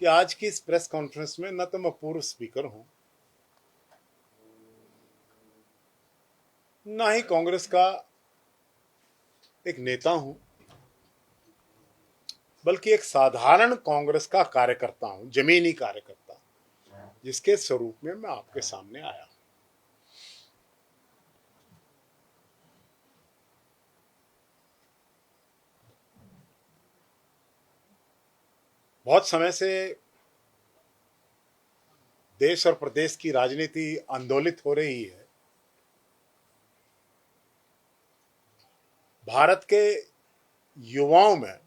कि आज की इस प्रेस कॉन्फ्रेंस में न तो मैं पूर्व स्पीकर हूं, ना ही कांग्रेस का एक नेता हूं, बल्कि एक साधारण कांग्रेस का कार्यकर्ता हूं, जमीनी कार्यकर्ता, जिसके स्वरूप में मैं आपके सामने आया हूं। बहुत समय से देश और प्रदेश की राजनीति आंदोलित हो रही है। भारत के युवाओं में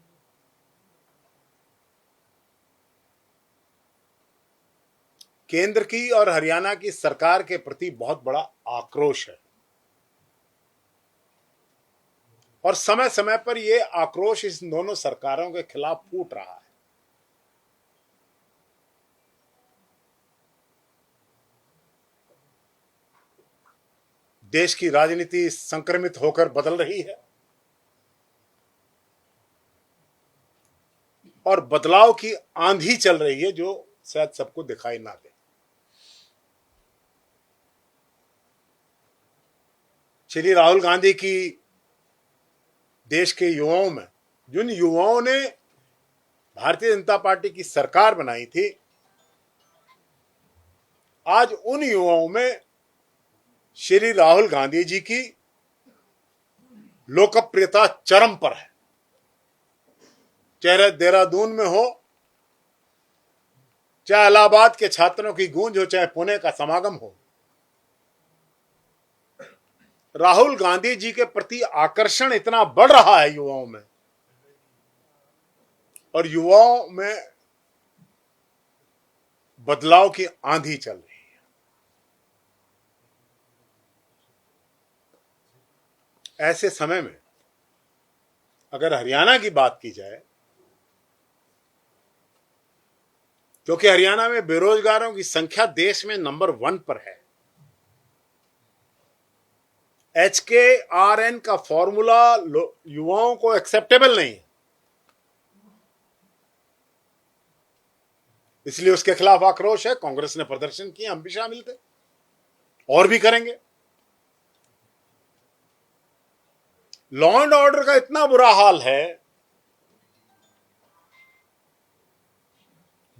केंद्र की और हरियाणा की सरकार के प्रति बहुत बड़ा आक्रोश है और समय समय पर यह आक्रोश इस दोनों सरकारों के खिलाफ फूट रहा है। देश की राजनीति संक्रमित होकर बदल रही है और बदलाव की आंधी चल रही है जो शायद सबको दिखाई ना दे। श्री राहुल गांधी की देश के युवाओं में, जिन युवाओं ने भारतीय जनता पार्टी की सरकार बनाई थी, आज उन युवाओं में श्री राहुल गांधी जी की लोकप्रियता चरम पर है। चाहे देहरादून में हो, चाहे इलाहाबाद के छात्रों की गूंज हो, चाहे पुणे का समागम हो, राहुल गांधी जी के प्रति आकर्षण इतना बढ़ रहा है युवाओं में, और युवाओं में बदलाव की आंधी चल रही है। ऐसे समय में अगर हरियाणा की बात की जाए, क्योंकि हरियाणा में बेरोजगारों की संख्या देश में नंबर 1 पर है, HKRN का फॉर्मूला युवाओं को एक्सेप्टेबल नहीं है, इसलिए उसके खिलाफ आक्रोश है। कांग्रेस ने प्रदर्शन किया, हम भी शामिल थे और भी करेंगे। लॉ एंड ऑर्डर का इतना बुरा हाल है,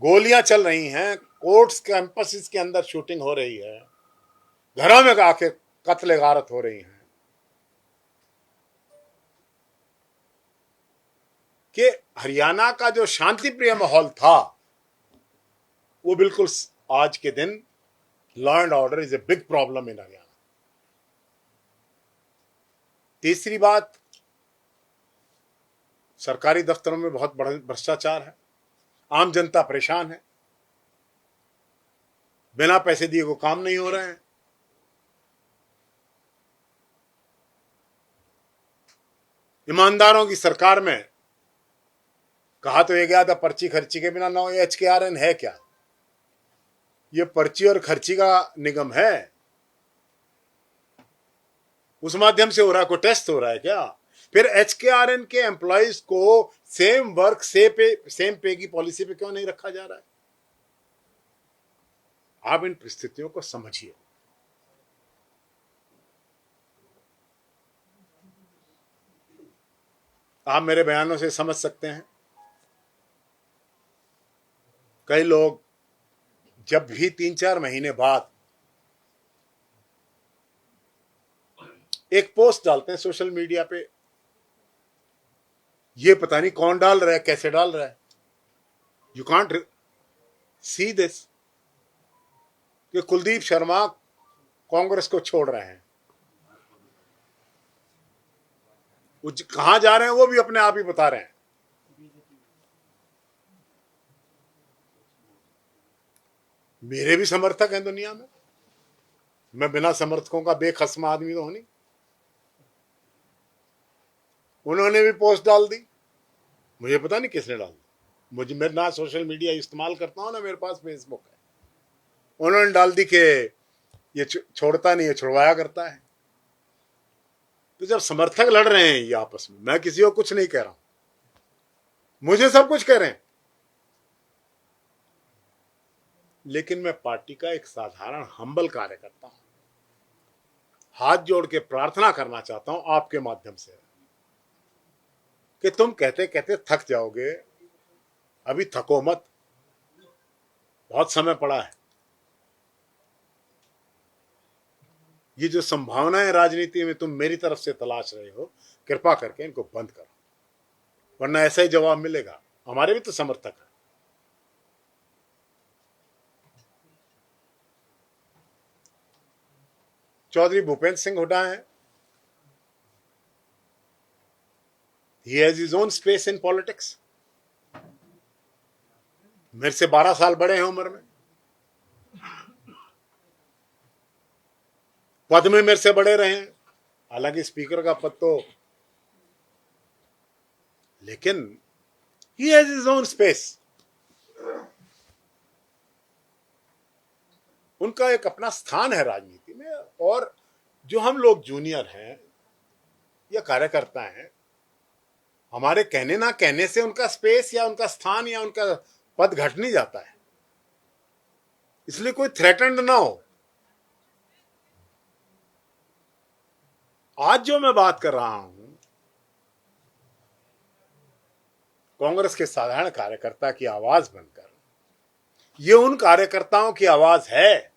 गोलियां चल रही हैं, कोर्ट्स कैंपसेस के अंदर शूटिंग हो रही है, घरों में आके कत्ले गारत हो रही हैं, कि हरियाणा का जो शांति प्रिय माहौल था वो बिल्कुल आज के दिन law and order is a big problem in Haryana. तीसरी बात, सरकारी दफ्तरों में बहुत बड़ा भ्रष्टाचार है, आम जनता परेशान है, बिना पैसे दिए को काम नहीं हो रहे हैं। ईमानदारों की सरकार में कहा तो ये गया था पर्ची खर्ची के बिना ना हो। HKRN है क्या? ये पर्ची और खर्ची का निगम है, उस माध्यम से हो रहा है, कोई टेस्ट हो रहा है क्या? फिर HKRN के एम्प्लॉइज को सेम वर्क सेम पे की पॉलिसी पे क्यों नहीं रखा जा रहा है? आप इन परिस्थितियों को समझिए। आप मेरे बयानों से समझ सकते हैं, कई लोग जब भी 3-4 महीने बाद एक पोस्ट डालते हैं सोशल मीडिया पे, ये पता नहीं कौन डाल रहा है, कैसे डाल रहा है। यू कांट सी दिस कि कुलदीप शर्मा कांग्रेस को छोड़ रहे हैं, वो कहां जा रहे हैं वो भी अपने आप ही बता रहे हैं। मेरे भी समर्थक हैं दुनिया में, मैं बिना समर्थकों का बेखस्मा आदमी तो हूं नहीं। उन्होंने भी पोस्ट डाल दी, मुझे पता नहीं किसने डाल दी, मुझे मैं ना सोशल मीडिया इस्तेमाल करता हूं ना मेरे पास फेसबुक है। उन्होंने डाल दी कि ये छोड़ता नहीं है, छुड़वाया करता है। तो जब समर्थक लड़ रहे हैं ये आपस में, मैं किसी को कुछ नहीं कह रहा हूं, मुझे सब कुछ कह रहे हैं, लेकिन मैं पार्टी का एक साधारण हम्बल कार्यकर्ता हूं। हाथ जोड़ के प्रार्थना करना चाहता हूं आपके माध्यम से कि तुम कहते कहते थक जाओगे, अभी थको मत, बहुत समय पड़ा है। ये जो संभावनाएं राजनीति में तुम मेरी तरफ से तलाश रहे हो, कृपा करके इनको बंद करो, वरना ऐसा ही जवाब मिलेगा। हमारे भी तो समर्थक है। चौधरी भूपेंद्र सिंह हुड्डा है, he has his own space in politics। मेरे से 12 साल बड़े हैं उम्र में, पद में मेरे से बड़े रहे हैं, हालांकि स्पीकर का पद तो, लेकिन he has his own space। उनका एक अपना स्थान है राजनीति में, और जो हम लोग जूनियर हैं या कार्यकर्ता हैं, हमारे कहने ना कहने से उनका स्पेस या उनका स्थान या उनका पद घट नहीं जाता है, इसलिए कोई थ्रेटन्ड ना हो। आज जो मैं बात कर रहा हूं, कांग्रेस के साधारण कार्यकर्ता की आवाज बनकर, ये उन कार्यकर्ताओं की आवाज है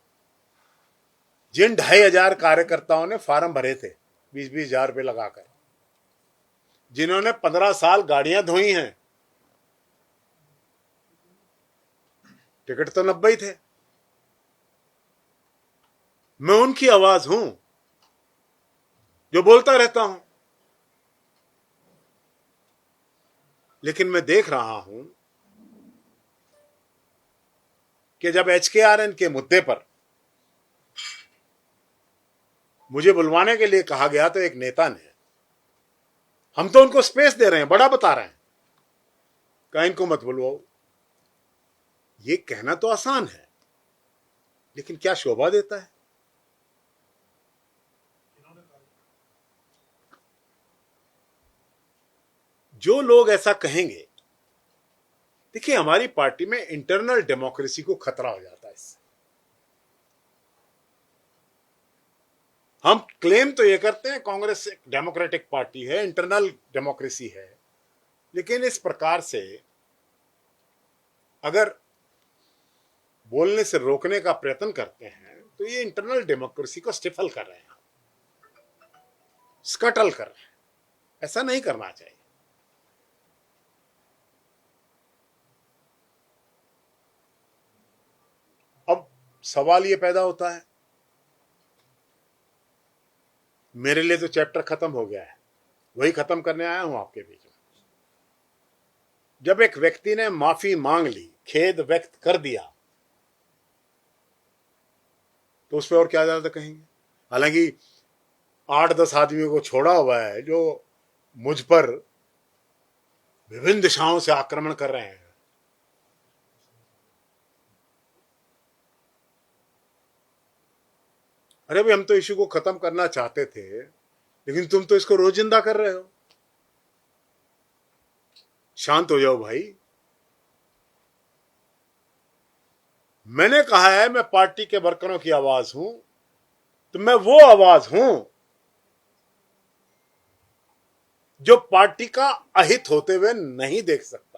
जिन 2500 कार्यकर्ताओं ने फार्म भरे थे 20-20 हजार रुपये लगाकर, जिन्होंने 15 साल गाड़ियां धोई हैं, टिकट तो 90 ही थे। मैं उनकी आवाज हूं जो बोलता रहता हूं, लेकिन मैं देख रहा हूं कि जब HKRN के मुद्दे पर मुझे बुलवाने के लिए कहा गया तो एक नेता ने, हम तो उनको स्पेस दे रहे हैं, बड़ा बता रहे हैं, कहा इनको मत बुलवाओ। ये कहना तो आसान है, लेकिन क्या शोभा देता है? जो लोग ऐसा कहेंगे, देखिए हमारी पार्टी में इंटरनल डेमोक्रेसी को खतरा हो जाता है इससे। हम क्लेम तो ये करते हैं कांग्रेस एक डेमोक्रेटिक पार्टी है, इंटरनल डेमोक्रेसी है, लेकिन इस प्रकार से अगर बोलने से रोकने का प्रयत्न करते हैं तो ये इंटरनल डेमोक्रेसी को स्टिफल कर रहे हैं, स्कटल कर रहे हैं। ऐसा नहीं करना चाहिए। अब सवाल ये पैदा होता है, मेरे लिए तो चैप्टर खत्म हो गया है, वही खत्म करने आया हूं आपके बीच में। जब एक व्यक्ति ने माफी मांग ली, खेद व्यक्त कर दिया, तो उस पर और क्या ज्यादा कहेंगे? हालांकि 8-10 आदमियों को छोड़ा हुआ है जो मुझ पर विभिन्न दिशाओं से आक्रमण कर रहे हैं। अरे भाई, हम तो इशू को खत्म करना चाहते थे, लेकिन तुम तो इसको रोजिंदा कर रहे हो। शांत हो जाओ भाई। मैंने कहा है मैं पार्टी के वर्करों की आवाज हूं, तो मैं वो आवाज हूं जो पार्टी का अहित होते हुए नहीं देख सकता।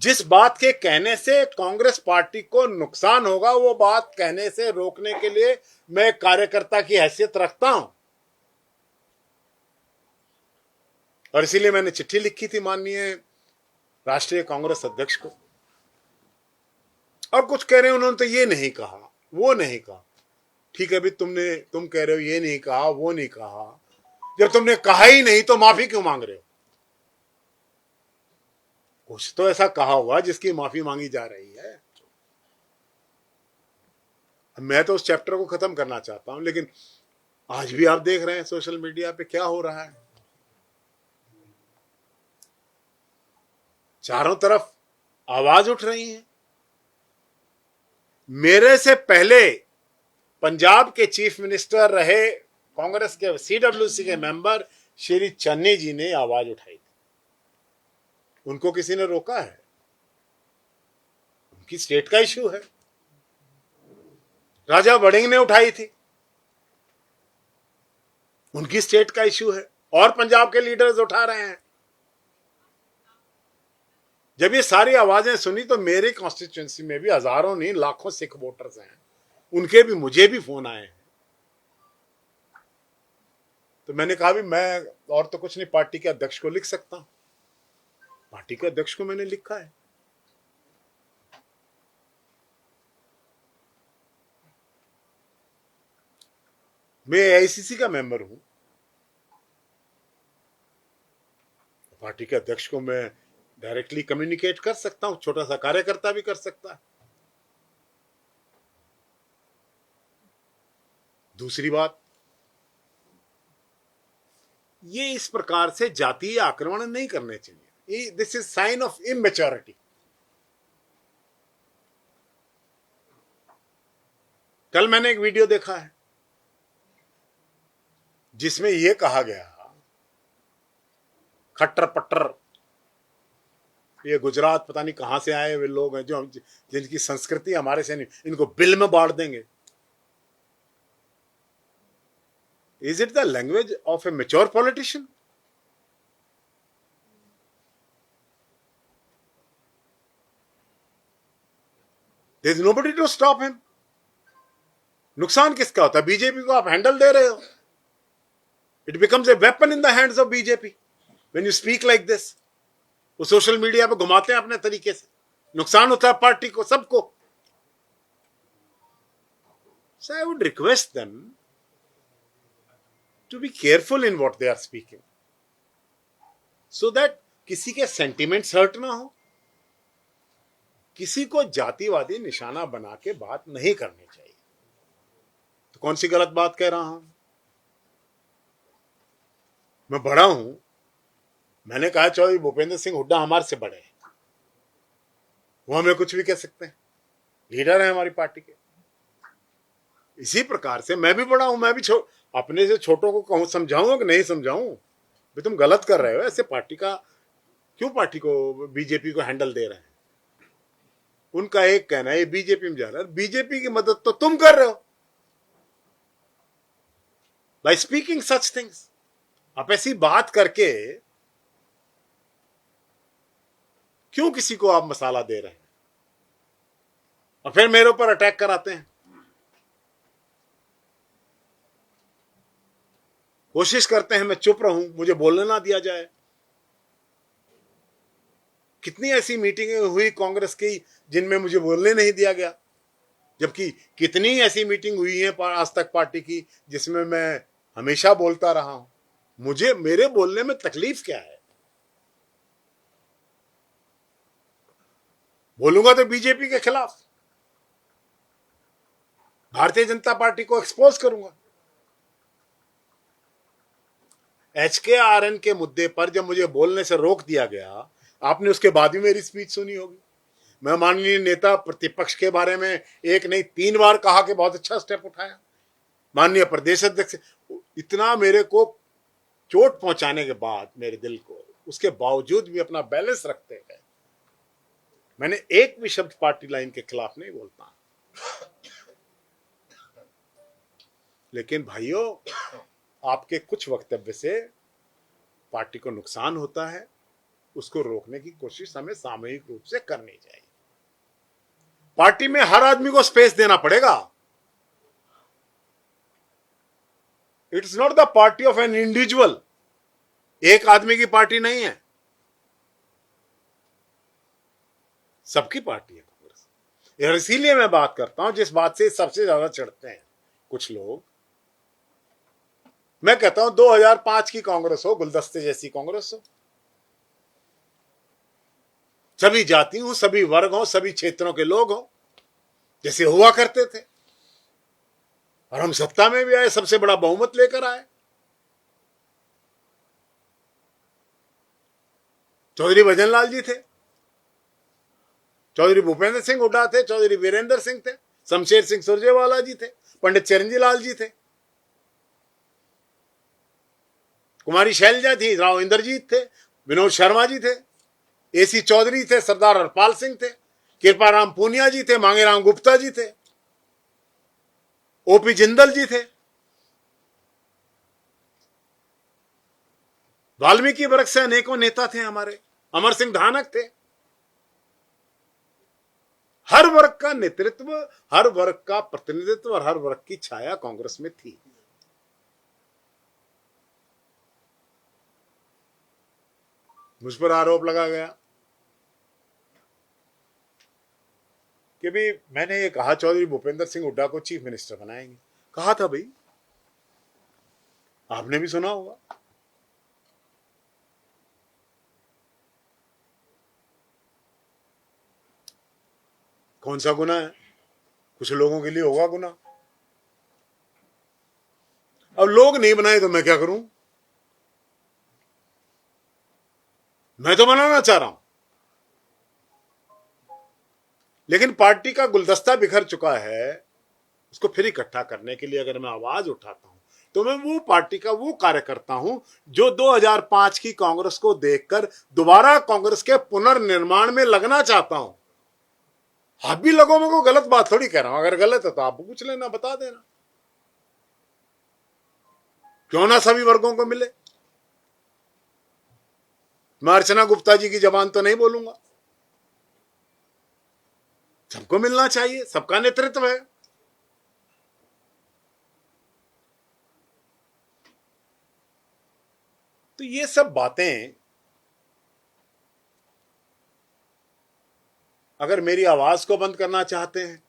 जिस बात के कहने से कांग्रेस पार्टी को नुकसान होगा, वो बात कहने से रोकने के लिए मैं एक कार्यकर्ता की हैसियत रखता हूं। और इसीलिए मैंने चिट्ठी लिखी थी माननीय राष्ट्रीय कांग्रेस अध्यक्ष को। अब कुछ कह रहे हैं उन्होंने तो ये नहीं कहा, वो नहीं कहा। ठीक है, अभी तुम कह रहे हो ये नहीं कहा, वो नहीं कहा। जब तुमने कहा ही नहीं तो माफी क्यों मांग रहे हो? कुछ तो ऐसा कहा होगा जिसकी माफी मांगी जा रही है। मैं तो उस चैप्टर को खत्म करना चाहता हूं, लेकिन आज भी आप देख रहे हैं सोशल मीडिया पे क्या हो रहा है। चारों तरफ आवाज उठ रही है। मेरे से पहले पंजाब के चीफ मिनिस्टर रहे कांग्रेस के CWC के मेंबर श्री चन्नी जी ने आवाज उठाई थी। उनको किसी ने रोका है? उनकी स्टेट का इश्यू है, राजा वड़िंग ने उठाई थी, उनकी स्टेट का इश्यू है, और पंजाब के लीडर्स उठा रहे हैं। जब ये सारी आवाजें सुनी तो मेरे कॉन्स्टिट्यूएंसी में भी हजारों नहीं लाखों सिख वोटर्स हैं, उनके भी मुझे भी फोन आए हैं। तो मैंने कहा भी मैं और तो कुछ नहीं, पार्टी के अध्यक्ष को लिख सकता हूं। पार्टी के अध्यक्ष को मैंने लिखा है। मैं एआईसीसी का मेंबर हूं, पार्टी के अध्यक्ष को मैं डायरेक्टली कम्युनिकेट कर सकता हूं, छोटा सा कार्यकर्ता भी कर सकता है। दूसरी बात, ये इस प्रकार से जातीय आक्रमण नहीं करने चाहिए। This is sine of immaturity. कल मैंने एक वीडियो देखा है जिसमें यह कहा गया, खट्टर पट्टर, ये गुजरात पता नहीं कहां से आए हुए लोग हैं जो जिनकी संस्कृति हमारे से नहीं, इनको बिल में बांट देंगे। Is it the language of a mature politician? There is nobody to stop him. नुकसान किसका होता है? बीजेपी को आप हैंडल दे रहे हो। It becomes a weapon in the hands of BJP when you speak like this. वो सोशल मीडिया पे घुमाते हैं अपने तरीके से, नुकसान होता है पार्टी को, सबको। So I would request them to be careful in what they are speaking, so that किसी के सेंटिमेंट्स हर्ट ना हो, किसी को जातिवादी निशाना बना के बात नहीं करनी चाहिए। तो कौन सी गलत बात कह रहा हूं? मैं बड़ा हूं, मैंने कहा चौधरी भूपेंद्र सिंह हुड्डा हमारे से बड़े हैं, वो हमें कुछ भी कह सकते हैं, लीडर है हमारी पार्टी के। इसी प्रकार से मैं भी बड़ा हूं, मैं भी अपने से छोटों को कहूं, समझाऊं कि नहीं समझाऊं, भी तुम गलत कर रहे हो, ऐसे पार्टी का क्यों, पार्टी को, बीजेपी को हैंडल दे रहे हैं। उनका एक कहना है ये बीजेपी में जा रहा है, बीजेपी की मदद तो तुम कर रहे हो बाय स्पीकिंग सच थिंग्स। आप ऐसी बात करके क्यों किसी को आप मसाला दे रहे हैं और फिर मेरे ऊपर अटैक कराते हैं। कोशिश करते हैं मैं चुप रहूं, मुझे बोलने ना दिया जाए। कितनी ऐसी मीटिंगें हुई कांग्रेस की जिनमें मुझे बोलने नहीं दिया गया, जबकि कितनी ऐसी मीटिंग हुई है आज तक पार्टी की जिसमें मैं हमेशा बोलता रहा हूं। मुझे मेरे बोलने में तकलीफ क्या है? बोलूंगा तो बीजेपी के खिलाफ, भारतीय जनता पार्टी को एक्सपोज करूंगा। HKRN के मुद्दे पर जब मुझे बोलने से रोक दिया गया, आपने उसके बाद भी मेरी स्पीच सुनी होगी। मैं माननीय नेता प्रतिपक्ष के बारे में एक नहीं 3 बार कहा कि बहुत अच्छा स्टेप उठाया। माननीय प्रदेश अध्यक्ष, इतना मेरे को चोट पहुंचाने के बाद मेरे दिल को, उसके बावजूद भी अपना बैलेंस रखते हैं। मैंने एक भी शब्द पार्टी लाइन के खिलाफ नहीं बोलता। लेकिन भाइयों, आपके कुछ वक्तव्य से पार्टी को नुकसान होता है, उसको रोकने की कोशिश हमें सामूहिक रूप से करनी चाहिए। पार्टी में हर आदमी को स्पेस देना पड़ेगा। It's not the party of an individual. एक आदमी की पार्टी नहीं है, सबकी पार्टी है कांग्रेस। और इसीलिए मैं बात करता हूं, जिस बात से सबसे ज्यादा चिढ़ते हैं कुछ लोग। मैं कहता हूं 2005 की कांग्रेस हो, गुलदस्ते जैसी कांग्रेस हो, सभी जाति हो, सभी वर्ग हो, सभी क्षेत्रों के लोग हो, जैसे हुआ करते थे। और हम सत्ता में भी आए, सबसे बड़ा बहुमत लेकर आए। चौधरी भजनलाल जी थे, चौधरी भूपेंद्र सिंह हुड्डा थे, चौधरी वीरेंद्र सिंह थे, शमशेर सिंह सुरजेवाला जी थे, पंडित चिरंजी लाल जी थे, कुमारी शैलजा थी, राव इंद्रजीत थे, विनोद शर्मा जी थे, AC चौधरी थे, सरदार हरपाल सिंह थे। कृपाराम पूनिया जी थे, मांगेराम गुप्ता जी थे, ओपी जिंदल जी थे, वाल्मीकि वर्ग से अनेकों नेता थे हमारे, अमर सिंह धानक थे। हर वर्ग का नेतृत्व, हर वर्ग का प्रतिनिधित्व और हर वर्ग की छाया कांग्रेस में थी। मुझ पर आरोप लगा गया कि भी मैंने ये कहा चौधरी भूपेंद्र सिंह हुड्डा को चीफ मिनिस्टर बनाएंगे। कहा था भाई, आपने भी सुना होगा। कौन सा गुना है? कुछ लोगों के लिए होगा गुना। अब लोग नहीं बनाए तो मैं क्या करूं? मैं तो बनाना चाह रहा हूं, लेकिन पार्टी का गुलदस्ता बिखर चुका है। उसको फिर इकट्ठा करने के लिए अगर मैं आवाज उठाता हूं तो मैं वो पार्टी का वो कार्यकर्ता हूं जो 2005 की कांग्रेस को देखकर दोबारा कांग्रेस के पुनर्निर्माण में लगना चाहता हूं। आप भी लगो, मैं को गलत बात थोड़ी कह रहा हूं। अगर गलत है तो आप पूछ लेना, बता देना, क्यों ना सभी वर्गों को मिले। मैं अर्चना गुप्ता जी की जबान तो नहीं बोलूंगा, सबको मिलना चाहिए, सबका नेतृत्व है। तो ये सब बातें अगर मेरी आवाज को बंद करना चाहते हैं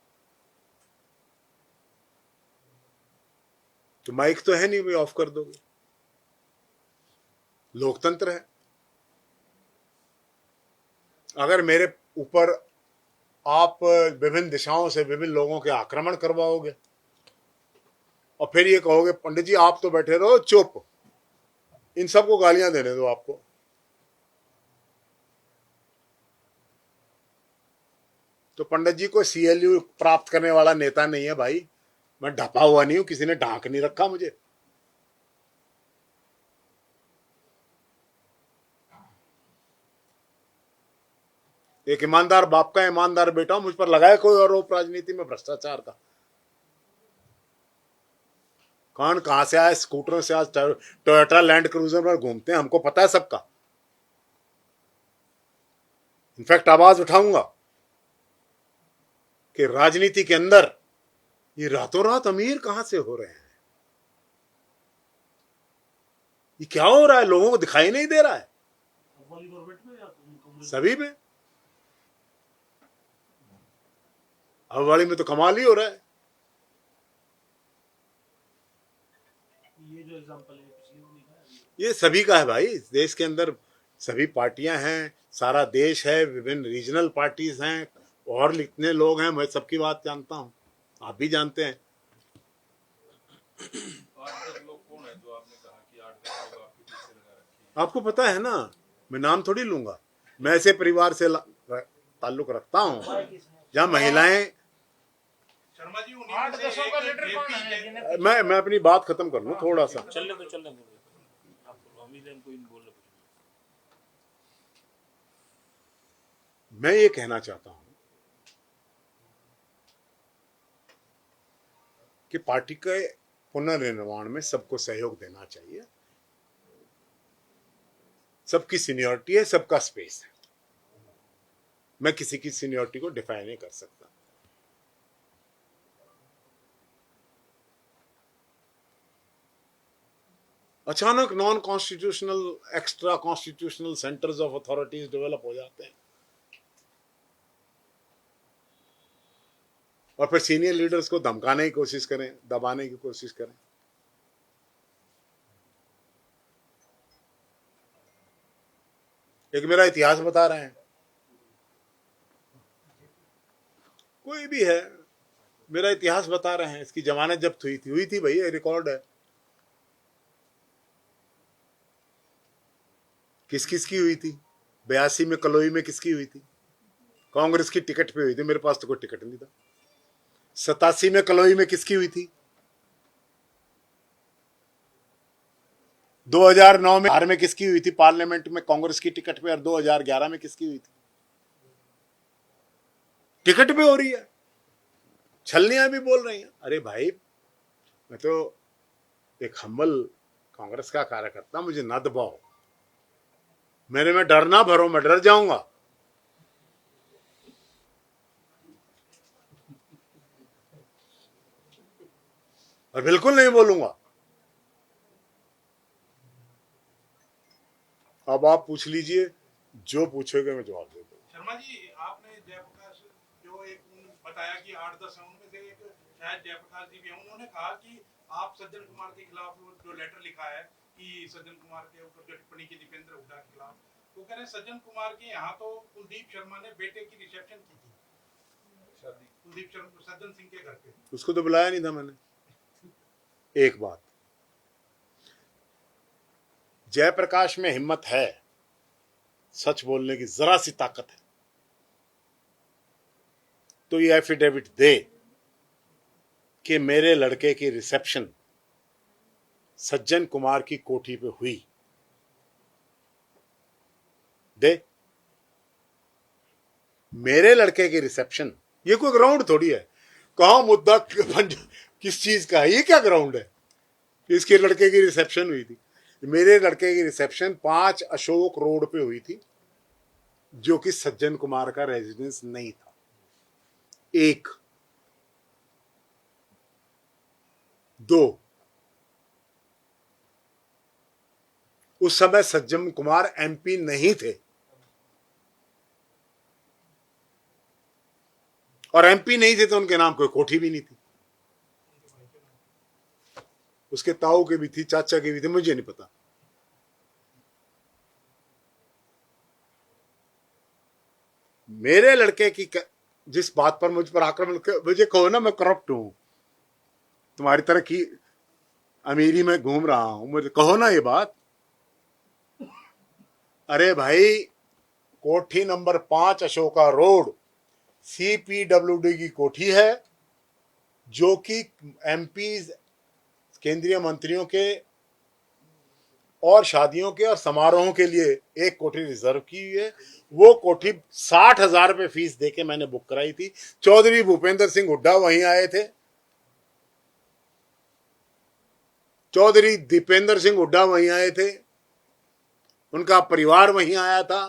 तो माइक तो है नहीं, भाई ऑफ कर दोगे। लोकतंत्र है। अगर मेरे ऊपर आप विभिन्न दिशाओं से विभिन्न लोगों के आक्रमण करवाओगे और फिर ये कहोगे पंडित जी आप तो बैठे रहो चुप, इन सबको गालियां देने दो आपको, तो पंडित जी को सीएलयू प्राप्त करने वाला नेता नहीं है भाई। मैं ढपा हुआ नहीं हूं, किसी ने ढांक नहीं रखा मुझे। एक ईमानदार बाप का ईमानदार बेटा हूं, मुझ पर लगाए कोई आरोप राजनीति में भ्रष्टाचार का। कौन कहां से आए, स्कूटर से आज टोयोटा लैंड क्रूजर पर घूमते हैं, हमको पता है सबका। इनफैक्ट आवाज उठाऊंगा कि राजनीति के अंदर ये रातों रात अमीर कहां से हो रहे हैं, ये क्या हो रहा है, लोगों को दिखाई नहीं दे रहा है। सभी में, अब वाली में तो कमाल ही हो रहा है। ये जो एग्जांपल है ये सभी का है भाई। देश के अंदर सभी पार्टियां हैं, सारा देश है, विभिन्न रीजनल पार्टीज हैं, और इतने लोग हैं, मैं सबकी बात जानता हूं, आप भी जानते हैं। 8-10 लोग कौन है जो आपने कहा कि 8-10 लोग आपके पीछे लगा रखे हैं? आपको पता है ना, मैं नाम थोड़ी लूंगा। मैं ऐसे परिवार से ताल्लुक रखता हूं जहां महिलाएं, शर्मा जी, मैं अपनी बात खत्म कर लूं थोड़ा सा। चलने दो। मैं ये कहना चाहता हूं कि पार्टी के पुनर्निर्माण में सबको सहयोग देना चाहिए। सबकी सीनियरिटी है, सबका स्पेस है। मैं किसी की सीनियरिटी को डिफाइन नहीं कर सकता। अचानक non constitutional, extra constitutional centres of authorities develop हो जाते हैं और फिर सीनियर लीडर्स को धमकाने की कोशिश करें, दबाने की कोशिश करें। एक मेरा इतिहास बता रहे हैं, कोई भी है, मेरा इतिहास बता रहे हैं, इसकी जमानत जब्त हुई थी भाई, रिकॉर्ड है। किस किस की हुई थी? 82 में कलोई में किसकी हुई थी? कांग्रेस की टिकट पे हुई थी, मेरे पास तो कोई टिकट नहीं था। 87 में कलोई में किसकी हुई थी? 2009 में बिहार में किसकी हुई थी पार्लियामेंट में कांग्रेस की टिकट पे, और 2011 में किसकी हुई थी? टिकट भी हो रही है, छलनियां भी बोल रही हैं। अरे भाई, मैं तो एक हम्बल कांग्रेस का कार्यकर्ता, मुझे ना दबाओ, मेरे में डर ना भरो, मैं डर जाऊंगा। और बिल्कुल नहीं बोलूंगा। अब आप पूछ लीजिए, जो पूछेगा मैं जवाब दे दूंगा। शर्मा जी, आपने जयप्रकाश जो एक बताया कि 8-10 हैं, उनमें से एक शायद जयप्रकाश जी भी हैं, उन्होंने कहा कि आप सज्जन कुमार के खिलाफ जो लेटर लिखा है कि सज्जन कुमार के ऊपर जो टिप्पणी की दीपेंद्र हुड्डा के खिलाफ, वो कह रहे हैं सज्जन कुमार के यहाँ तो कुलदीप शर्मा ने बेटे की रिसेप्शन की थी, कुलदीप शर्मा सज्जन सिंह के घर पे। उसको तो बुलाया नहीं था मैंने। एक बात, जयप्रकाश में हिम्मत है, सच बोलने की जरा सी ताकत है, तो ये एफिडेविट दे कि मेरे लड़के की रिसेप्शन सज्जन कुमार की कोठी पे हुई। दे, मेरे लड़के की रिसेप्शन, ये कोई ग्राउंड थोड़ी है। कहा मुद्दा किस चीज का है, ये क्या ग्राउंड है कि इसके लड़के की रिसेप्शन हुई थी? मेरे लड़के की रिसेप्शन 5 अशोक रोड पे हुई थी, जो कि सज्जन कुमार का रेजिडेंस नहीं था। एक, दो, उस समय सज्जन कुमार एमपी नहीं थे, और एमपी नहीं थे तो उनके नाम कोई कोठी भी नहीं थी। उसके ताऊ के भी थी, चाचा के भी थे, मुझे नहीं पता। मेरे लड़के की जिस बात पर मुझ पर आक्रमण, मुझे कहो ना मैं करप्ट हूं, तुम्हारी तरह की अमीरी में घूम रहा हूं, मुझे कहो ना ये बात। अरे भाई, कोठी नंबर 5 अशोका रोड सीपीडब्ल्यूडी की कोठी है, जो कि एमपी, केंद्रीय मंत्रियों के और शादियों के और समारोहों के लिए एक कोठी रिजर्व की हुई है। वो कोठी 60,000 रुपये फीस देके मैंने बुक कराई थी। चौधरी भूपेंद्र सिंह हुड्डा वहीं आए थे, चौधरी दीपेंद्र सिंह हुड्डा वहीं आए थे, उनका परिवार वहीं आया था,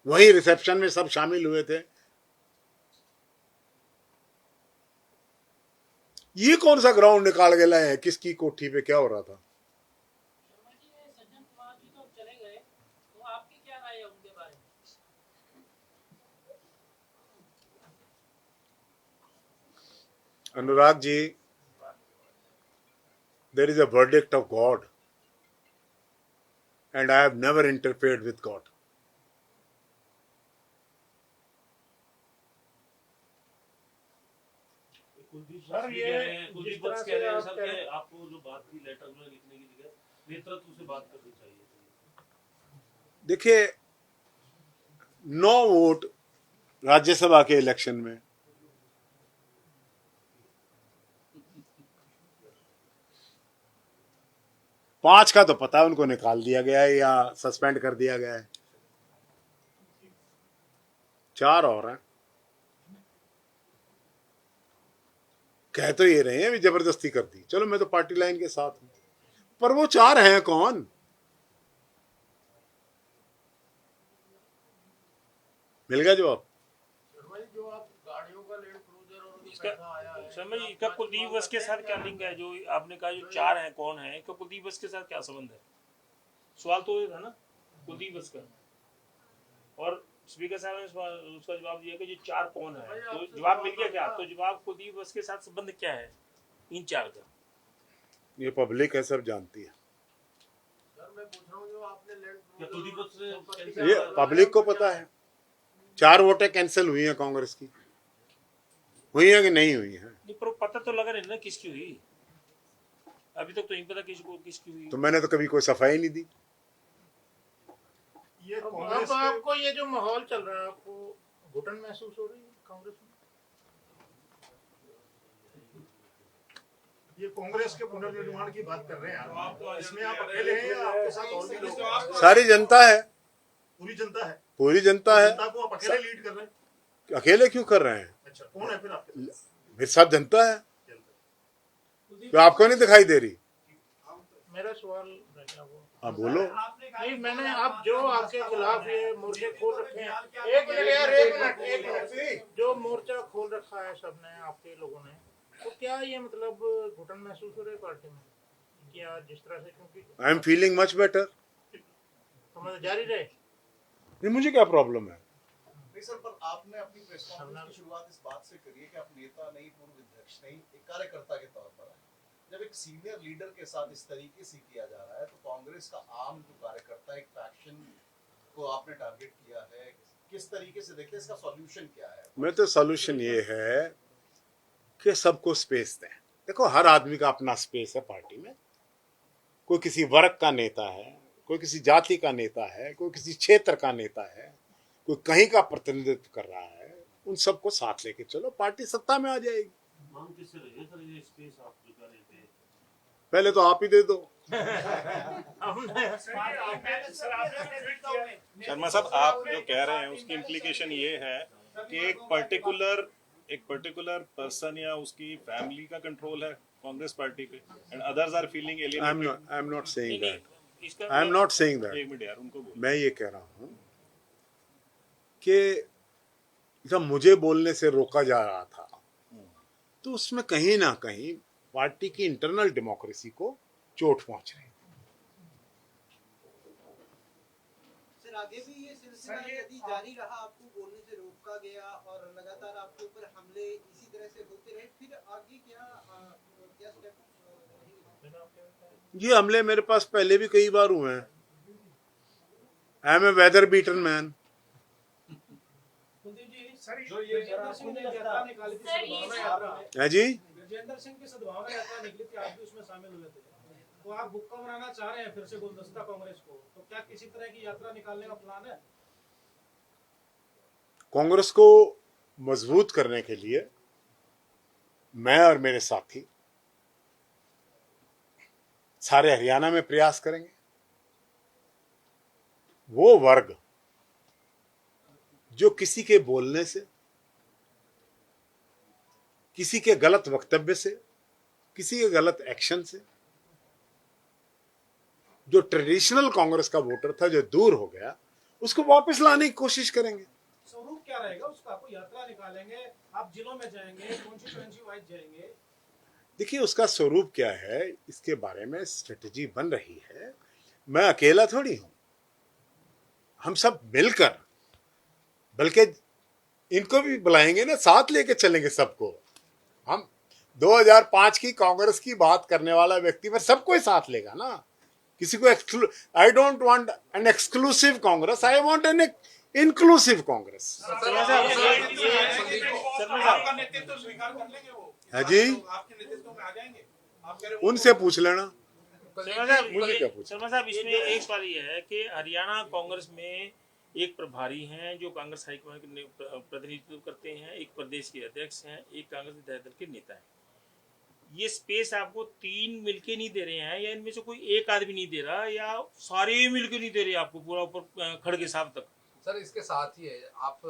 वहीं रिसेप्शन में सब शामिल हुए थे। ये कौन सा ग्राउंड निकाल के लाए हैं, किसकी कोठी पे क्या हो रहा था? Anurag ji, there is a verdict of God and I have never interfered with God. Sir ये कुलदीप बख्श कह रहे हैं सर कि आपको जो बात की लेटर में लिखने की जगह नेतृत्व से बात करनी चाहिए। देखिए, 9 वोट राज्यसभा के इलेक्शन में, पांच का तो पता है उनको निकाल दिया गया है या सस्पेंड कर दिया गया है, 4 और हैं। कह तो ये रहे हैं भी जबरदस्ती कर दी, चलो मैं तो पार्टी लाइन के साथ हूं, पर वो 4 हैं कौन? मिल गया जवाब। शर्मा जी, इसका कुलदीप बख्श के साथ क्या लिंक है? जो आपने कहा जो 4 हैं कौन है, इसका कुलदीप बख्श के साथ क्या संबंध है? सवाल तो ये था ना कुलदीप बख्श का, और स्पीकर साहब ने उसका जवाब दिया कि जो 4 कौन है, तो जवाब मिल गया क्या? तो जवाब कुलदीप बख्श के साथ संबंध क्या है इन 4 का? ये पब्लिक है, सब जानती है। ये पब्लिक को पता है। 4 वोटें कैंसिल हुई हैं कांग्रेस की, हुई है कि नहीं हुई है? नहीं, पर पता तो लगा नहीं ना किसकी हुई, अभी तक तो नहीं पता किसकी हुई। तो मैंने तो कभी कोई सफाई नहीं दी। ये कांग्रेस तो आपको ये जो माहौल चल रहा है, आपको घुटन महसूस हो रही है कांग्रेस में? ये कांग्रेस के पुनर्निर्माण की बात कर रहे हैं, इसमें आप अकेले हैं या आपके साथ और भी लोग? सारी जनता है, पूरी जनता है। पूरी जनता है। जनता को आप अकेले लीड कर रहे हैं। अकेले क्यों कर रहे हैं? अच्छा, कौन है फिर आपके साथ? मेरे साथ जनता है। जनता। तो आपको नहीं दिखाई दे रही? मेरा सवाल रह गया वो। हाँ बोलो। नहीं, मैंने अब जो आपके खिलाफ ये मोर्चे खोल रखे हैं, एक मिनट यार, एक मिनट, जो मोर्चा खोल रखा है सबने, आपके लोगों ने, तो क्या ये मतलब घुटन महसूस हो रही है पार्टी में? क्या जिस तरह से, क्योंकि I am feeling much better. तो मतलब जारी रहे। नहीं, मुझे क्या प्रॉब्लम है? नहीं सर, पर आपने अपनी प्रेस कॉन्फ्रेंस की शुरुआत इस बात से करी है कि आप नेता नहीं, पूर्व अध्यक्ष नहीं, एक कार्यकर्ता के तौर पर आए। जब एक सीनियर लीडर के साथ इस तरीके से किया जा रहा है, तो कांग्रेस का आम जो कार्यकर्ता, एक फैक्शन को आपने टारगेट किया है, किस तरीके से देखते हैं, इसका सॉल्यूशन क्या है? मैं तो सॉल्यूशन ये है कि सबको स्पेस दें। देखो, हर आदमी का अपना स्पेस है पार्टी में। कोई किसी वर्ग का नेता है, कोई किसी जाति का नेता है, कोई किसी क्षेत्र का नेता है, कोई कहीं का प्रतिनिधित्व कर रहा है। उन सबको साथ लेके चलो, पार्टी सत्ता में आ जाएगी। मांग किससे रही है सर ये स्पेस आप जो कर रहे थे? पहले तो आप ही दे दो। शर्मा साहब, आप जो कह रहे हैं उसकी इम्प्लीकेशन ये है कि एक पर्टिकुलर पर्सन या उसकी फैमिली का कंट्रोल है कांग्रेस पार्टी पे, and others are feeling alienated. I am not saying that. इसका I am not saying that. एक मिनट यार, उनको बोलो। मैं ये कह रहा हूं कि जब मुझे बोलने से रोका जा रहा था, तो उसमें कहीं ना कहीं पार्टी की इंटरनल डेमोक्रेसी को चोट पहुंच रही। सर, आगे भी ये सिलसिला यदि जारी रहा, आपको बोलने से रोका गया और लगातार आपके ऊपर हमले इसी तरह से होते रहे, फिर आगे क्या स्टेप रहेंगे? ये हमले मेरे पास पहले भी कई बार हुए हैं। I am a weather beaten man. जो ये यात्रा निकाली थी, सद्भावना यात्रा, है जी। गजेंद्र सिंह की सद्भावना यात्रा निकली थी, आप भी उसमें शामिल हुए थे, तो आप हुक्का बनाना चाह रहे हैं फिर से गुलदस्ता कांग्रेस को, तो क्या किसी तरह की यात्रा निकालने का प्लान है? कांग्रेस को मजबूत करने के लिए मैं और मेरे साथी सारे हरियाणा में प्रयास करेंगे। वो वर्ग जो किसी के बोलने से, किसी के गलत वक्तव्य से, किसी के गलत एक्शन से, जो ट्रेडिशनल कांग्रेस का वोटर था जो दूर हो गया, उसको वापस लाने की कोशिश करेंगे। स्वरूप क्या रहेगा उसका? कोई यात्रा निकालेंगे, आप जिलों में जाएंगे, कॉन्स्टिट्यूएंसी वाइज जाएंगे? देखिए, उसका स्वरूप क्या है, इसके बारे में स्ट्रेटेजी बन रही है। मैं अकेला थोड़ी हूं, हम सब मिलकर, बल्कि इनको भी बुलाएंगे ना, साथ लेके चलेंगे सबको। हम 2005 की कांग्रेस की बात करने वाला व्यक्ति पर सबको ही साथ लेगा ना। किसी को आई don't want an exclusive Congress, I want an inclusive Congress. आपका नेतृत्व स्वीकार कर लेंगे वो? है जी। आपके नेतृत्व में आ जाएंगे? आप कह रहे हो उनसे पूछ लेना। मुझे क्या पूछना? शर्मा साहब, इसमें एक सवाल ये है कि हरियाणा कांग्रेस में एक प्रभारी हैं जो कांग्रेस हाईकमान के प्रतिनिधित्व करते हैं, एक प्रदेश के अध्यक्ष हैं, एक कांग्रेस विधायक दल के नेता हैं। ये स्पेस आपको तीन मिलके नहीं दे रहे हैं, या इनमें से कोई एक आदमी नहीं दे रहा, या सारे मिलके नहीं दे रहे आपको पूरा ऊपर खड़गे साहब तक? सर, इसके साथ ही है, आप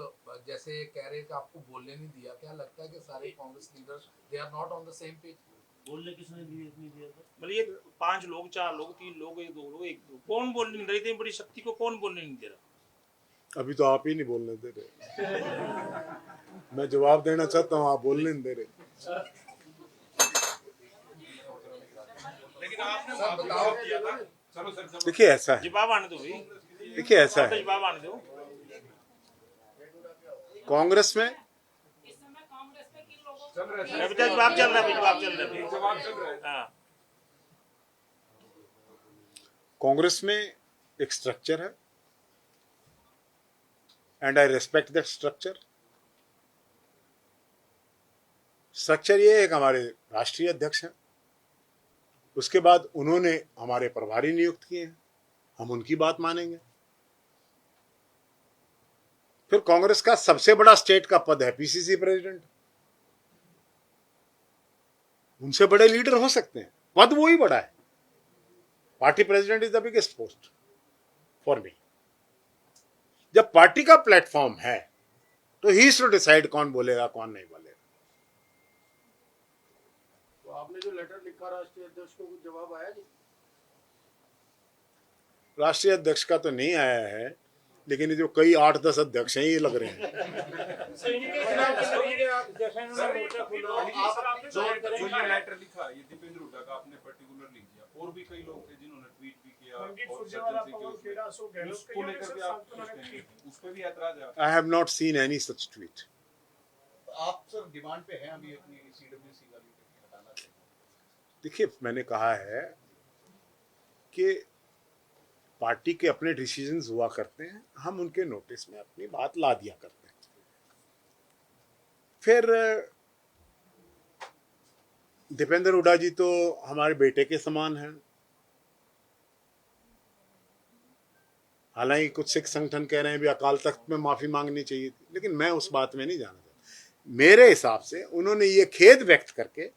जैसे कह रहे हैं कि आपको बोलने नहीं दिया, क्या लगता है कि सारे Congress leaders they are not on the same page? बोलने किसने दिया? मतलब ये 5 लोग, 4 लोग, 3 लोग, 1 2 लोग, 1 2, कौन बोलने नहीं दे रही? इतनी बड़ी शक्ति को कौन बोलने नहीं दे रहा? अभी तो आप ही नहीं बोलने दे रहे। मैं जवाब देना चाहता हूँ, आप बोलने नहीं दे रहे। लेकिन आपने बताओ किया था। चलो सर, देखिए, ऐसा है, जवाब आने दो भाई, देखिए ऐसा है, जवाब आने दो। कांग्रेस में अभी तक जवाब चल रहा है, जवाब चल रहा है। हाँ, कांग्रेस में एक स्ट्रक्चर है, and I respect that structure. Structure ये है कि हमारे राष्ट्रीय अध्यक्ष हैं, उसके बाद उन्होंने हमारे प्रभारी नियुक्त किए हैं, हम उनकी बात मानेंगे। फिर कांग्रेस का सबसे बड़ा स्टेट का पद है पीसीसी प्रेसिडेंट। उनसे बड़े लीडर हो सकते हैं, पद वो ही बड़ा है। Party president is the biggest post for me. जब पार्टी का प्लेटफॉर्म है तो ही इज टू डिसाइड कौन बोलेगा कौन नहीं बोलेगा। तो आपने जो लेटर लिखा राष्ट्रीय अध्यक्ष को कुछ जवाब आया जी? राष्ट्रीय अध्यक्ष का तो नहीं आया है, लेकिन ये जो कई 8-10 अध्यक्ष हैं ये लग रहे हैं। सर इनके खिलाफ किस तरीके आप जैसे इन्होंने मोर्चा खोला जो ये लेटर लिखा ये दीपेंद्र हुड्डा का आपने पर्टिकुलर लिख दिया, और भी कई लोग थे जिन्होंने ट्वीट भी किया और उसको लेकर भी आप उस पर भी ऐतराज है। I have not seen any such tweet. आप सर डिमांड पे हैं अभी अपनी सीडब्ल्यूसी वाली हटाना चाहिए? देखिए, मैंने कहा है कि पार्टी के अपने डिसीजंस हुआ करते हैं, हम उनके नोटिस में अपनी बात ला दिया करते हैं। फिर दीपेंद्र हुड्डा जी तो हमारे बेटे के समान हैं। हालांकि कुछ सिख संगठन कह रहे हैं भी अकाल तख्त में माफी मांगनी चाहिए थी, लेकिन मैं उस बात में नहीं जाना चाहता। मेरे हिसाब से उन्होंने ये खेद व्यक्त करके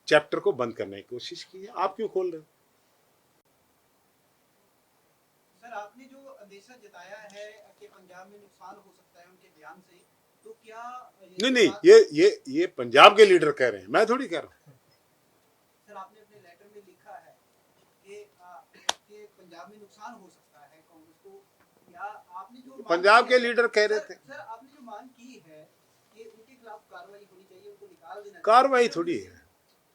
चैप्टर को बंद करने की कोशिश की है। आप क्यों खोल रहे हो? सर आपने जो अंदेशा जताया है कि पंजाब में नुकसान हो सकता है उनके बयान से, तो क्या नहीं, ये पंजाब के लीडर कह रहे हैं, मैं थोड़ी कह रहा हूँ। सर आपने अपने लेटर में लिखा है कि पंजाब में नुकसान हो सकता है कांग्रेस को, या आपने जो पंजाब के लीडर कह रहे थे। सर आपने जो मांग की है कि उनके खिलाफ कार्रवाई होनी चाहिए, उनको निकाल देना चाहिए, कार्रवाई थोड़ी है।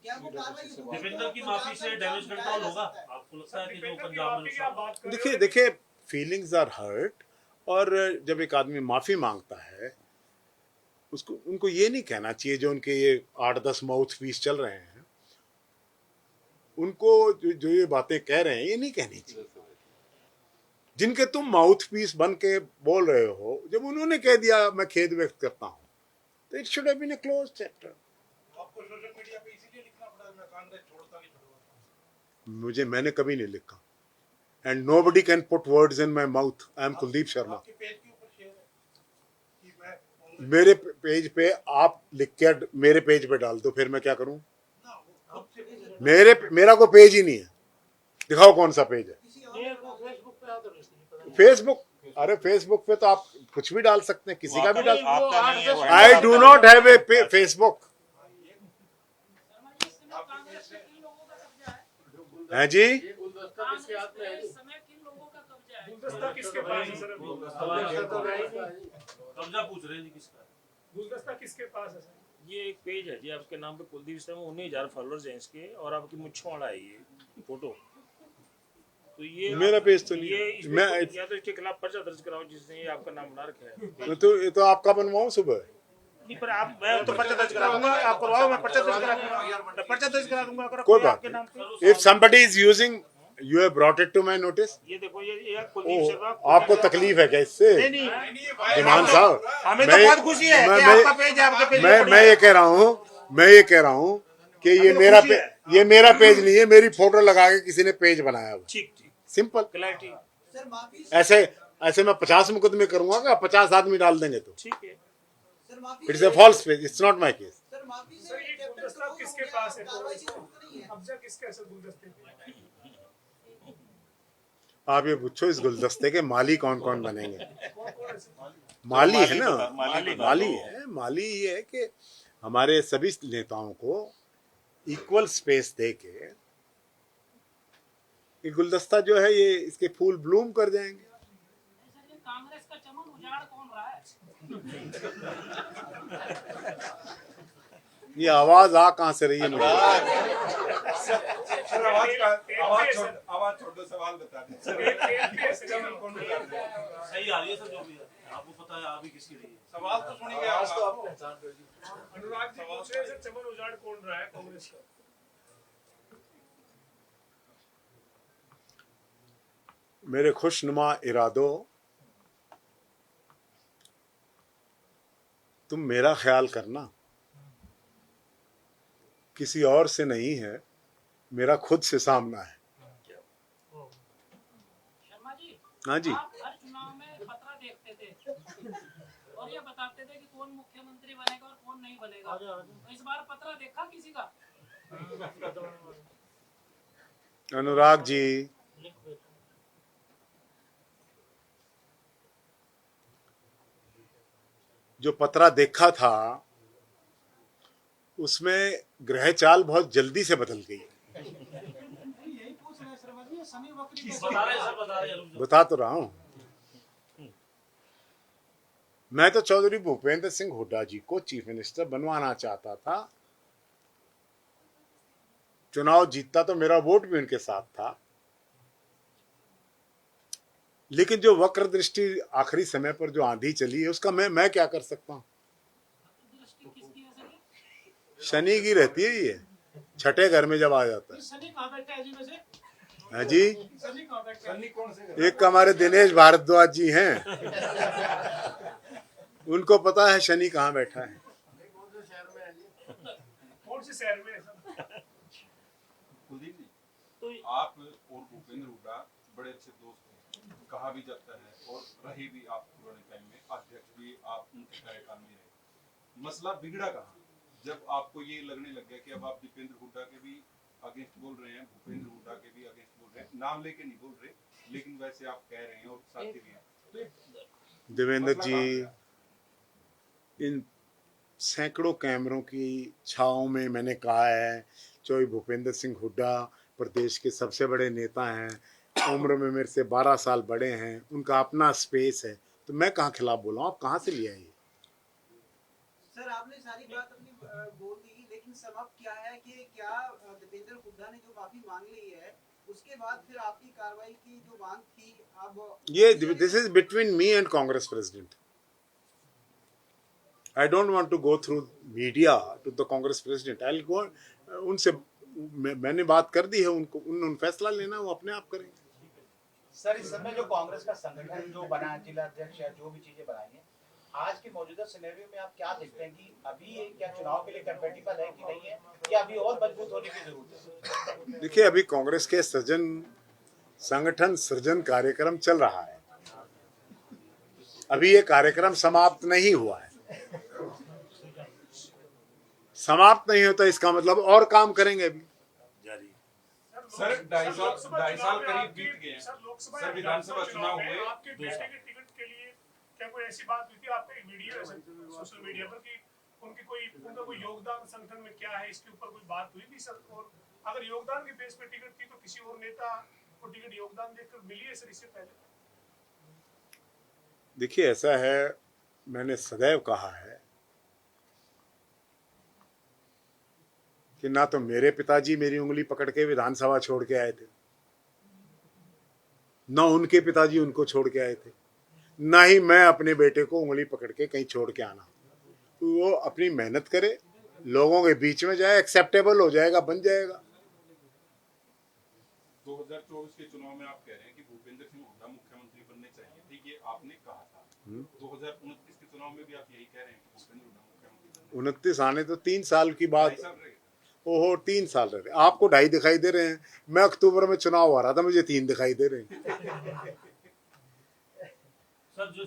क्या वो कार्रवाई होगी? दीपेंद्र की माफी से डैमेज कंट्रोल होगा? आपको लगता है कि जो पंजाब में देखिए फीलिंग्स आर हर्ट, और जब एक आदमी माफी मांगता है उसको उनको ये नहीं कहना चाहिए, जो उनके ये 8-10 माउथ पीस चल रहे हैं उनको जो ये बातें कह रहे हैं ये नहीं कहनी चाहिए। जिनके तुम माउथ पीस बन के बोल रहे हो, जब उन्होंने कह दिया मैं खेद व्यक्त करता हूं, तो it should have been a close chapter. आपको सोशल मीडिया पे इसीलिए लिखना पड़ा मैं कांग्रेस छोड़ता नहीं छोड़ता। मैंने कभी नहीं लिखा, and nobody can put words in my mouth. I am Kuldeep Sharma. आपके पेज के ऊपर शेयर है कि मैं कांग्रेस मेरे पेज पे आप लिख के मेरे पेज पे डाल दो, फिर मैं क्या करूं? ना वो खुद से मेरा कोई पेज ही नहीं है। दिखाओ कौन सा पेज है। ये फेसबुक पे आता है। फेसबुक, अरे फेसबुक पे तो आप कुछ भी डाल सकते हैं, किसी का भी डाल। आपका नहीं है वो I do not have A Facebook. हैं जी? ये गुलदस्ता किसके हाथ में है जी? गुलदस्ता किसके पास है सर? कब्जा पूछ रहे हैं जी किसका? गुलदस्ता किसके पास है सर? ये एक पेज है जी आपके नाम पे, कुलदीप शर्मा, 19,000 फॉलोअर्स हैं इसके, और आपकी मुच्छों वाला है ये फोटो। तो ये मेरा पेज तो नहीं ये है। इसमें मैं या तो इसके खिलाफ पर्चा दर्ज कराओ जिसने ये आपका नाम बना रखा है। ये तो आपका बनवाऊं सुबह। नहीं पर आप, मैं तो पर्चा दर्ज करा दूंगा, आप करवाओ, मैं पर्चा दर्ज करा दूंगा, मैं पर्चा दर्ज करा दूंगा अगर कोई कोई बात आपके नाम पे। नहीं। If somebody is using, you have brought it to my notice। ये देखो ये कुलदीप शर्मा। आपको तकलीफ है क्या इससे? नहीं ईमान साहब, हमें तो बहुत खुशी है कि आपका पेज है, आपके पेज मैं ये कह रहा हूँ कि ये मेरा पेज नहीं है, मेरी फोटो लगा के किसी ने पेज बनाया हुआ। ठीक ठीक, सिंपल। क्लैरिटी। सर माफी ऐसे मैं 50 मुकदमे करूंगा क्या? 50 आदमी डाल देंगे तो ठीक है। सर माफी it's a false page, it's not my case. Sir माफी सर ये से गुलदस्ता किसके पास है? कार्रवाई की जरूरत नहीं है। कब्जा किसका है सर गुलदस्ते पे? आप ये पूछो इस गुलदस्ते के माली कौन कौन बनेंगे? कौन कौन है सर? माली है ना, माली है। माली ये है कि हमारे सभी नेताओं को इक्वल स्पेस दे के ये गुलदस्ता जो है ये इसके फूल ब्लूम कर जाएंगे। कांग्रेस का चमन उजाड़ कौन रहा है? ये आवाज आ कहां से रही है मुझे? सर आवाज छोड़ दो, सवाल बता दें चमन कौन उतार रहे हैं? सही आ रही है सर, जो भी है आपको पता है, आप ही किसकी रही है। सवाल तो सुनिए आप। अनुराग जी पूछ रहे हैं सर चमन उजाड़ कौन रहा है कांग्रेस का? मेरे खुशनुमा इरादों, तुम मेरा ख्याल करना, किसी और से नहीं है, मेरा खुद से सामना है। शर्मा जी, हाँ जी। आप हर चुनाव में पत्रा देखते थे और ये बताते थे कि कौन मुख्यमंत्री बनेगा और कौन नहीं बनेगा। तो इस बार पत्रा देखा किसी का? अनुराग जी, जो पत्रा देखा था उसमें ग्रह चाल बहुत जल्दी से बदल गई। यही पूछ रहे हैं शर्मा जी, शनि वक्री बता रहे हैं सर, बता रहे हैं। बता तो रहा हूं। मैं तो चौधरी भूपेंद्र सिंह हुड्डा जी को चीफ मिनिस्टर बनवाना चाहता था। चुनाव जीतता तो मेरा वोट भी उनके साथ था, लेकिन जो वक्र दृष्टि आखिरी समय पर जो आंधी चली है उसका मैं क्या कर सकता हूं। दृष्टि किसकी है सर? शनि की रहती है ये, छठे घर में जब आ जाता है। शनि कहाँ बैठा है जी वैसे? हाँ जी, शनि कहाँ बैठा है? कौन से एक हमारे दिनेश भारद्वाज जी हैं, उनको पता है शनि कहाँ बैठा है। कौन से शहर में? कुलदीप जी, तो आप और भूपेंद्र हुड्डा बड़े अच्छे दोस्त हैं, कहा भी जाता है और रहे भी आप पुराने टाइम में अध्यक्ष भी आप उनके कार्यकाल में रहे। मसला बिगड़ा कहाँ जब आपको ये लगने लग गया कि अब आप दीपेंद्र हुड्डा के भी अगेंस्ट बोल रहे हैं, भूपेंद्र हुड्डा के भी अगेंस्ट बोल रहे हैं, नाम लेके नहीं बोल रहे लेकिन वैसे आप कह रहे हैं और साथी भी हैं। तो देवेंद्र जी, इन सैकड़ों कैमरों की छाओं में मैंने कहा है, चौधरी भूपेंद्र सिंह हुड्डा प्रदेश के सबसे बड़े नेता हैं, उम्र में मेरे से 12 साल बड़े हैं, उनका अपना स्पेस है, तो मैं कहाँ खिलाफ बोला हूँ? आप कहाँ से लिया ये? सर आपने सारी बात अपनी बोल दी, लेकिन सबब क्या है कि क्या दीपेंद्र हुड्डा ने जो माफी मांग ली है उसके बाद फिर आपकी कार्रवाई की जो मांग थी अब ये this is between me and Congress president. I don't want to go through media to the Congress president. I will go, उनसे मैंने बात कर दी है, उनको उन फैसला लेना वो अपने आप करेंगे। सर इस समय जो कांग्रेस का संगठन जो बना, जिला अध्यक्ष या जो भी चीजें बनाई हैं, आज के मौजूदा सिनेरियो में आप क्या देखते हैं कि अभी ये क्या चुनाव के लिए कंपेटिबल है कि नहीं है, क्या अभी और मजबूत होने की जरूरत है? देखिए, अभी कांग्रेस के संगठन सृजन कार्यक्रम चल रहा है, अभी ये कार्यक्रम समाप्त नहीं हुआ है। समाप्त नहीं होता इसका मतलब और काम करेंगे अभी। सर 2.5 साल करीब बीत गए हैं सर, विधानसभा चुनाव हुए, आपके बेटे के टिकट के लिए क्या कोई ऐसी बात हुई थी? आपका एक वीडियो है सोशल मीडिया पर कि उनका कोई योगदान संगठन में क्या है, इसके ऊपर कोई बात हुई थी सर? और अगर योगदान के बेस पे टिकट थी तो किसी और नेता को टिकट योगदान देकर मिली है सर इससे पहले? देखिए, ऐसा है, मैंने सदैव कहा है कि ना तो मेरे पिताजी मेरी उंगली पकड़ के विधानसभा छोड़ के आए थे, ना उनके पिताजी उनको छोड़ के आए थे, ना ही मैं अपने बेटे को उंगली पकड़ के कहीं छोड़ के आना। तो वो अपनी मेहनत करे, लोगों के बीच में जाए, एक्सेप्टेबल हो जाएगा, बन जाएगा। 2024 के चुनाव में आप कह रहे हैं कि भूपेंद्र सिंह हुड्डा मुख्यमंत्री बनने चाहिए, ठीक है, आपने कहा था। 2029 के चुनाव में भी आप यही कह रहे हैं कि भूपेंद्र हुड्डा मुख्यमंत्री? 29 आने तो 3 साल की बात। ओहो, 3 साल रहे। आपको 2.5 दिखाई दे रहे हैं, मैं अक्टूबर में चुनाव आ रहा था, मुझे 3 दिखाई दे रहे हैं। सर जो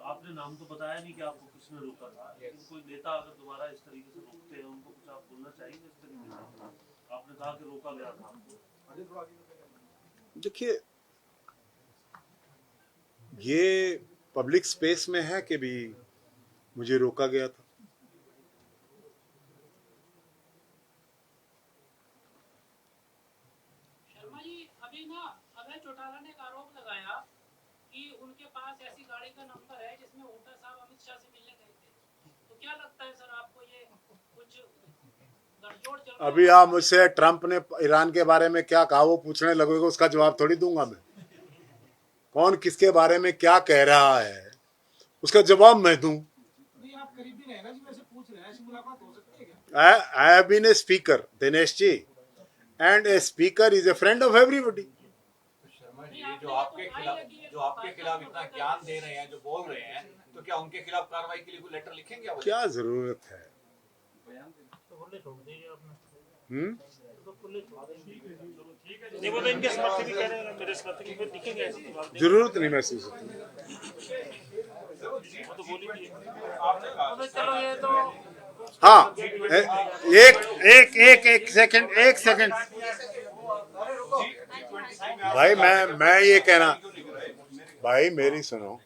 आपने नाम तो बताया नहीं कि आपको किसने रोका था, लेकिन कोई नेता अगर दोबारा इस तरीके से रोकते हैं उनको कुछ आप बोलना चाहिए इस तरीके से? आपने कहा कि रोका गया था आपको। देखिए, ये पब्लिक स्पेस में है कि भी मुझे रोका गया था। शर्मा जी, अभी ना अभय चौटाला ने एक आरोप लगाया कि उनके पास ऐसी गाड़ी का नंबर है जिसमें हुड्डा साहब अमित शाह से मिलने गए थे। तो क्या लगता है सर आपको ये कुछ गठजोड़ चल रहा है? अभी आप मुझसे ट्रंप ने ईरान के बारे में क्या कहा वो पूछने लगोगे, उसका जवाब थोड़ी दूंगा मैं। कौन किसके बारे में क्या कह रहा है उसका जवाब मैं दूं। नहीं, आप करीबी रहे ना जी, वैसे पूछ रहे हैं, ऐसी मुलाकात हो सकती है क्या? I have been a speaker, Dinesh ji, and a speaker is a friend of everybody. Sharma ji, जो आपके खिलाफ इतना ज्ञान दे रहे हैं, जो बोल रहे हैं, तो क्या उनके खिलाफ कार्रवाई के लिए कोई लेटर लिखेंगे आप? क्या जरूरत है? नहीं, वो तो इनके समर्थक भी कह रहे हैं, मेरे समर्थक भी लिखेंगे ऐसे जवाब। जरूरत नहीं महसूस होती। वो तो बोली भी है। तो चलो ये तो हाँ, एक सेकंड भाई मैं ये कहना, भाई मेरी सुनो,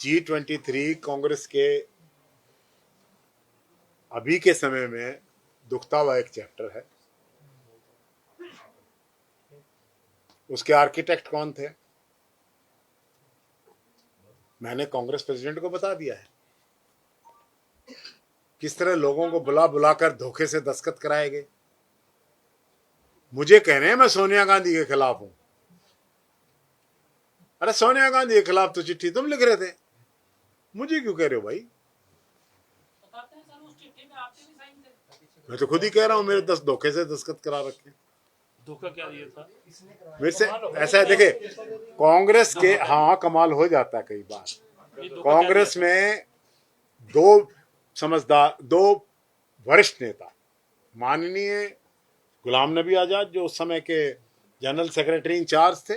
G23 कांग्रेस के अभी के समय में दुखता हुआ एक चैप्टर है। उसके आर्किटेक्ट कौन थे? मैंने कांग्रेस प्रेसिडेंट को बता दिया है किस तरह लोगों को बुला बुलाकर धोखे से दस्तखत कराए गए। मुझे कह रहे हैं मैं सोनिया गांधी के खिलाफ हूं। अरे सोनिया गांधी के खिलाफ तो चिट्ठी तुम लिख रहे थे, मुझे क्यों कह रहे हो भाई? बताते हैं सर उस चिट्ठी में आपके भी साइन थे। मैं तो खुद ही कह रहा हूं मेरे 10 धोखे से दस्तखत करा रखे। धोखा क्या दिया था? मेरे से ऐसा है, देखे कांग्रेस के, हाँ कमाल हो जाता है कई बार। कांग्रेस में दो वरिष्ठ नेता, माननीय गुलाम नबी आजाद जो उस समय के जनरल सेक्रेटरी इंचार्ज थे,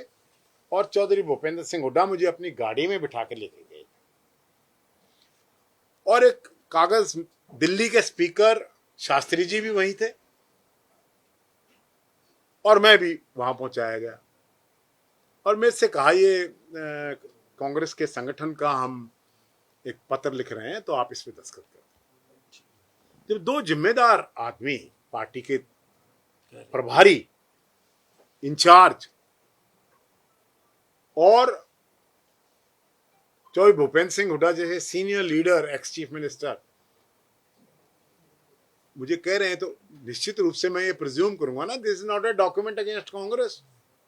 और चौधरी भूपेंद्र सिंह हुड्डा मुझे अपनी गाड़ी में बिठा के लेके गए, और एक कागज दिल्ली के स्पीकर शास्त्री जी भी वहीं थे, और मैं भी वहां पहुंचाया गया, और मेरे से कहा ये कांग्रेस के संगठन का हम एक पत्र लिख रहे हैं तो आप इस पे दस्तखत करें। जब दो जिम्मेदार आदमी, पार्टी के प्रभारी इंचार्ज और चौधरी भूपेंद्र सिंह हुड्डा जैसे senior leader, ex chief minister मुझे कह रहे हैं, तो निश्चित रूप से मैं ये प्रिज्यूम करूंगा ना, this is not a document against Congress.